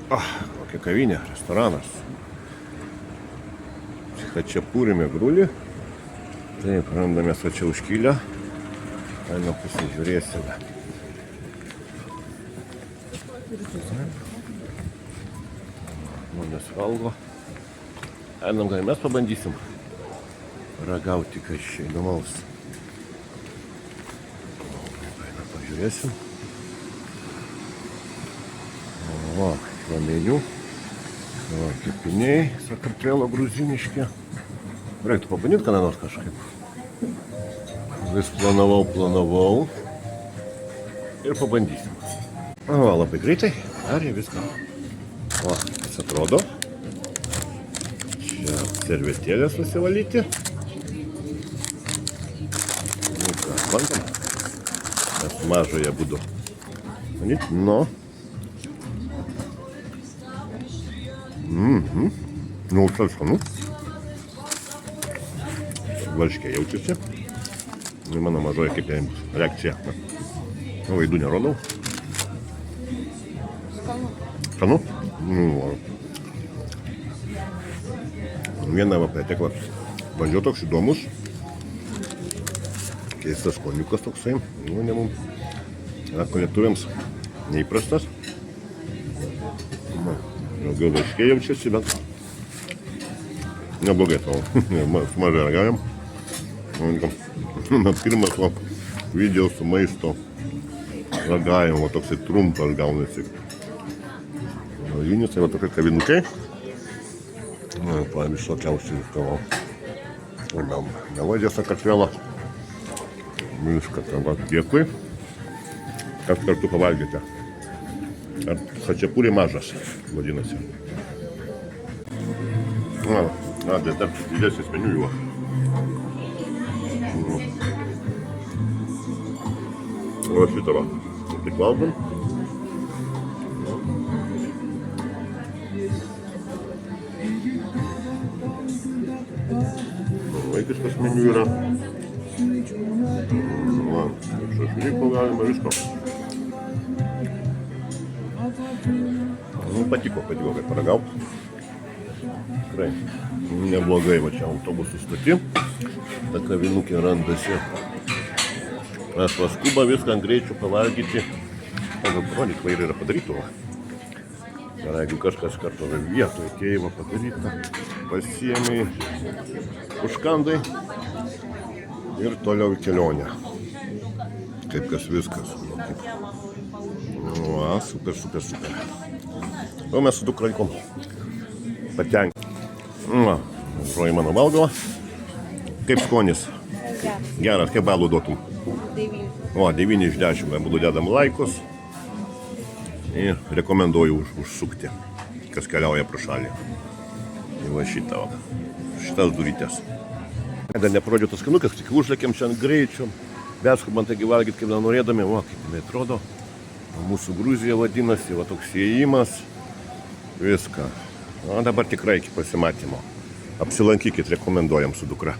Kokia kavinė, restoranas. Chačiapūrime grūlį. Taip, randame čia užkylę. Einam pasižiūrėsime. Žmonės valgo. Einam, gal mes pabandysim ragauti, kas čia įdomaus. Einam, pažiūrėsim. O, meniu. O, kepiniai, sakartvelo gruziniški. Reiktų pabandyti ką nors kažkaip. Vis planavau. Ir pabandysim. O, labai greitai. Darė viską. O, kas atrodo. Čia servetėlės nusivalyti. Nu, ką, bandom. Mes mažoje būdu. Nu. Nu, tai skanu. Varškė jaučiasi. Ir mano mažoje kaip reakcija. Nu, vaidų nerodau. Skanu? Nu, vieną patiekalą bandžiau toks įdomus. Keistas skoniukas toksai. Nu, ne mums. Lietuviams neįprastas. Daugiau varškė jaučiasi, bet neblogai tau. Su mažai ragavim. Pirmas video su maisto ragavimu, toksai trumpas gaunasi. Vinis, tai va tokie kavinukai. Visokiausiai tavo. Melodija Sakartvelo. Viską tavo dėkui. Kas kartu pavalgėte. Ar chačiapūrė mažas vadinasi. Tai dar didesnis meniu juo. O šitą va. Tik valgom. Vaikiškas meniu yra. Va, šašlyko galima visko. Nu, patiko, kaip paragau. Tikrai neblogai, va čia autobusų stoti. Ta kavinukė randasi. Mes paskuba viską ant greičių pavalgyti. Parodyk, vairiai yra padarytų. Ir jeigu kažkas karto vietoje atėjo padaryta, pasiėmė, užkandai ir toliau į kelionę. Kaip kas viskas. Va, super. O mes su dukraikom patenkinti. Antroji mano valgoma. Kaip skonis? Geras, kaip balų duotum? 9. O, 9 iš 10. Būdu dedam laikus. Ir rekomenduoju užsukti, kas keliauja pro šalį. Ir va šitą. Šitas durytės. Dar neparodžiau skanukas, tik užlėkėm čia ant greičio. Beskubant taigi valgyti, kaip norėdami. O, kaip jinai atrodo. Mūsų Gruzija vadinasi, va toks įėjimas. Viską. O dabar tikrai iki pasimatymo. Apsilankykit, rekomenduojam su dukra.